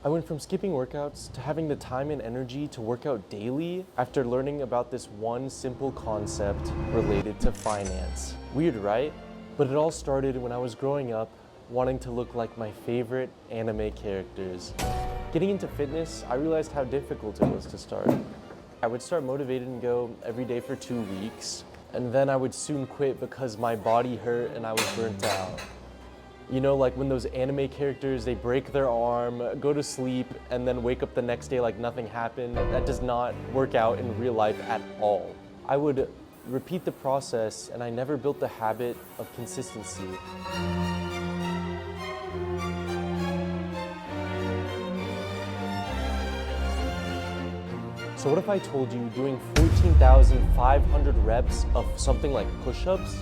I went from skipping workouts to having the time and energy to work out daily after learning about this one simple concept related to finance. Weird, right? But it all started when I was growing up, wanting to look like my favorite anime characters. Getting into fitness, I realized how difficult it was to start. I would start motivated and go every day for 2 weeks, and then I would soon quit because my body hurt and I was burnt out. You know, like when those anime characters, they break their arm, go to sleep, and then wake up the next day like nothing happened. That does not work out in real life at all. I would repeat the process, and I never built the habit of consistency. So what if I told you doing 14,500 reps of something like push-ups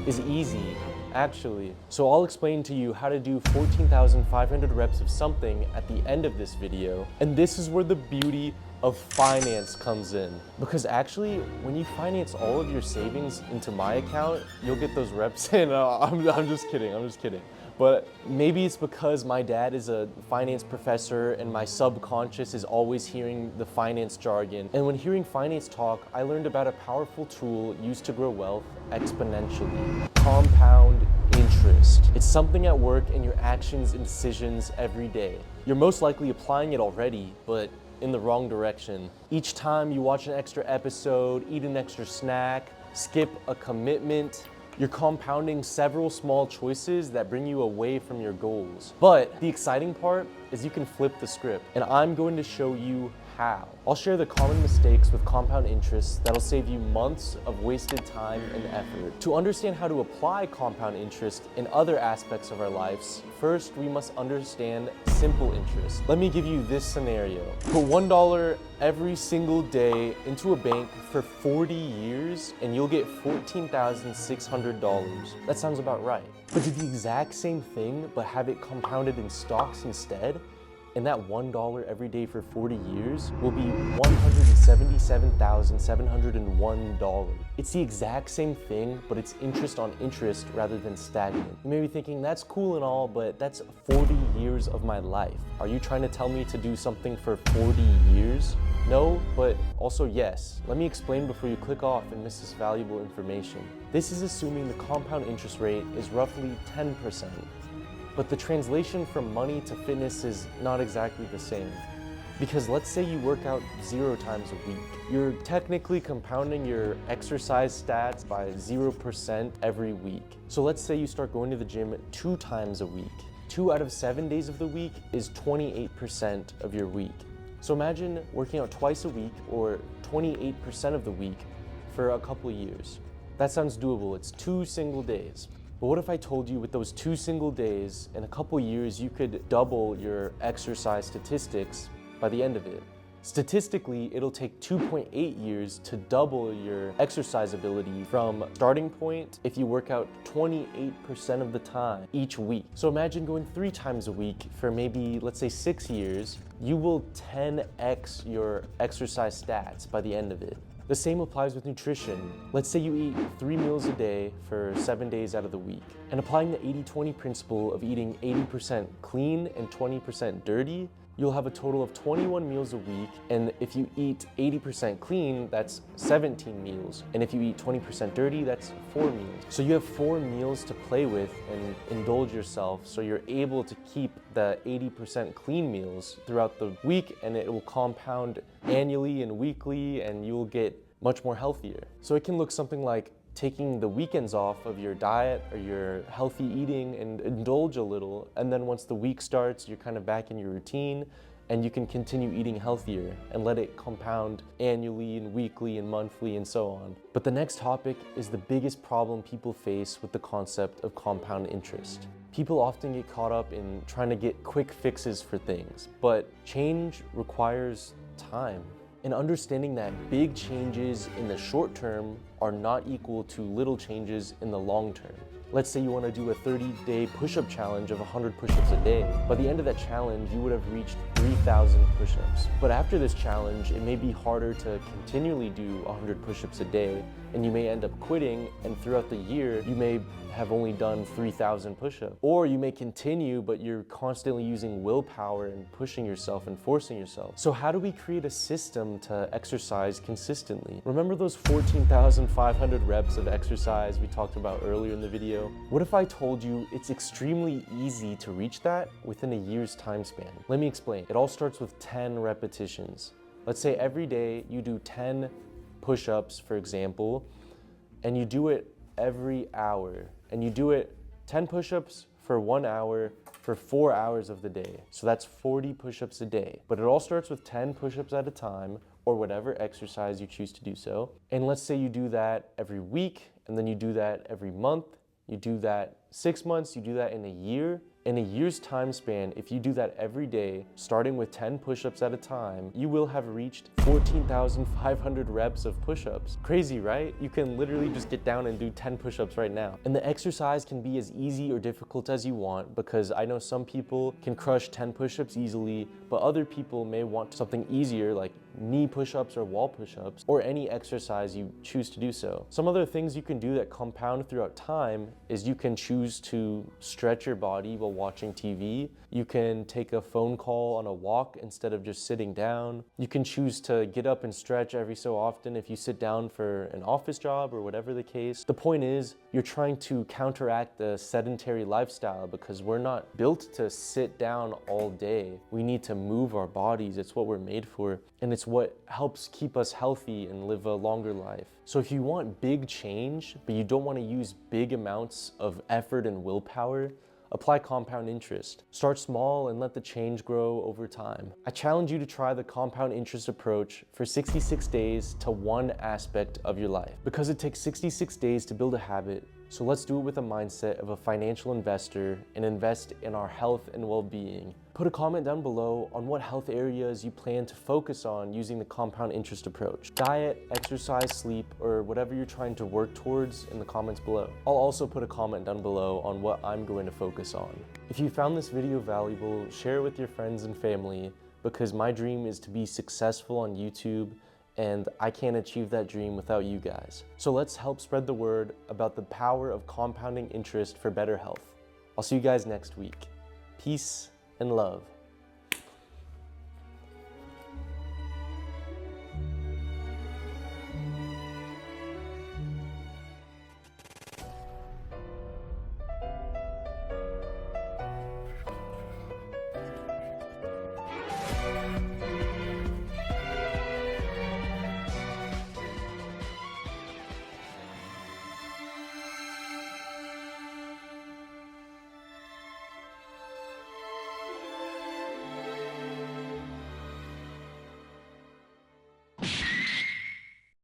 is easy, actually? So I'll explain to you how to do 14,500 reps of something at the end of this video. And this is where the beauty of finance comes in. Because actually, when you finance all of your savings into my account, you'll get those reps in. I'm just kidding. But maybe it's because my dad is a finance professor and my subconscious is always hearing the finance jargon. And when hearing finance talk, I learned about a powerful tool used to grow wealth exponentially: compound interest. It's something at work in your actions and decisions every day. You're most likely applying it already, but in the wrong direction. Each time you watch an extra episode, eat an extra snack, skip a commitment, you're compounding several small choices that bring you away from your goals. But the exciting part is you can flip the script, and I'm going to show you how. I'll share the common mistakes with compound interest that'll save you months of wasted time and effort. To understand how to apply compound interest in other aspects of our lives, first we must understand simple interest. Let me give you this scenario. Put $1 every single day into a bank for 40 years and you'll get $14,600. That sounds about right. But do the exact same thing but have it compounded in stocks instead, and that $1 every day for 40 years will be $177,701. It's the exact same thing, but it's interest on interest rather than stagnant. You may be thinking, that's cool and all, but that's 40 years of my life. Are you trying to tell me to do something for 40 years? No, but also yes. Let me explain before you click off and miss this valuable information. This is assuming the compound interest rate is roughly 10%. But the translation from money to fitness is not exactly the same. Because let's say you work out 0 times a week. You're technically compounding your exercise stats by 0% every week. So let's say you start going to the gym 2 times a week. 2 out of 7 days of the week is 28% of your week. So imagine working out twice a week, or 28% of the week, for a couple years. That sounds doable. It's 2 single days. But what if I told you with those 2 single days, in a couple years, you could double your exercise statistics by the end of it? Statistically, it'll take 2.8 years to double your exercise ability from starting point if you work out 28% of the time each week. So imagine going 3 times a week for maybe, let's say 6 years, you will 10x your exercise stats by the end of it. The same applies with nutrition. Let's say you eat 3 meals a day for 7 days out of the week. And applying the 80-20 principle of eating 80% clean and 20% dirty, you'll have a total of 21 meals a week. And if you eat 80% clean, that's 17 meals. And if you eat 20% dirty, that's 4 meals. So you have 4 meals to play with and indulge yourself, so you're able to keep the 80% clean meals throughout the week, and it will compound annually and weekly, and you'll get much more healthier. So it can look something like taking the weekends off of your diet or your healthy eating and indulge a little, and then once the week starts, you're kind of back in your routine and you can continue eating healthier and let it compound annually and weekly and monthly and so on. But the next topic is the biggest problem people face with the concept of compound interest. People often get caught up in trying to get quick fixes for things, but change requires time. And understanding that big changes in the short term are not equal to little changes in the long term. Let's say you want to do a 30-day push-up challenge of 100 push-ups a day. By the end of that challenge, you would have reached 3,000 push-ups. But after this challenge, it may be harder to continually do 100 push-ups a day, and you may end up quitting, and throughout the year, you may have only done 3,000 push-ups. Or you may continue, but you're constantly using willpower and pushing yourself and forcing yourself. So how do we create a system to exercise consistently? Remember those 14,500 reps of exercise we talked about earlier in the video? What if I told you it's extremely easy to reach that within a year's time span? Let me explain. It all starts with 10 repetitions. Let's say every day you do 10 push-ups, for example, and you do it every hour, and you do it 10 push-ups for 1 hour for 4 hours of the day. So that's 40 push-ups a day. But it all starts with 10 push-ups at a time, or whatever exercise you choose to do so. And let's say you do that every week, and then you do that every month, you do that 6 months, you do that in a year. In a year's time span, if you do that every day, starting with 10 push-ups at a time, you will have reached 14,500 reps of push-ups. Crazy, right? You can literally just get down and do 10 push-ups right now. And the exercise can be as easy or difficult as you want, because I know some people can crush 10 push-ups easily, but other people may want something easier like knee push-ups or wall push-ups, or any exercise you choose to do so. Some other things you can do that compound throughout time is you can choose to stretch your body while watching TV. You can take a phone call on a walk instead of just sitting down. You can choose to get up and stretch every so often if you sit down for an office job or whatever the case. The point is, you're trying to counteract the sedentary lifestyle, because we're not built to sit down all day. We need to move our bodies. It's what we're made for, and it's what helps keep us healthy and live a longer life. So if you want big change, but you don't want to use big amounts of effort and willpower, apply compound interest. Start small and let the change grow over time. I challenge you to try the compound interest approach for 66 days to one aspect of your life. Because it takes 66 days to build a habit, so let's do it with a mindset of a financial investor and invest in our health and well-being. Put a comment down below on what health areas you plan to focus on using the compound interest approach. Diet, exercise, sleep, or whatever you're trying to work towards in the comments below. I'll also put a comment down below on what I'm going to focus on. If you found this video valuable, share it with your friends and family, because my dream is to be successful on YouTube, and I can't achieve that dream without you guys. So let's help spread the word about the power of compounding interest for better health. I'll see you guys next week. Peace and love.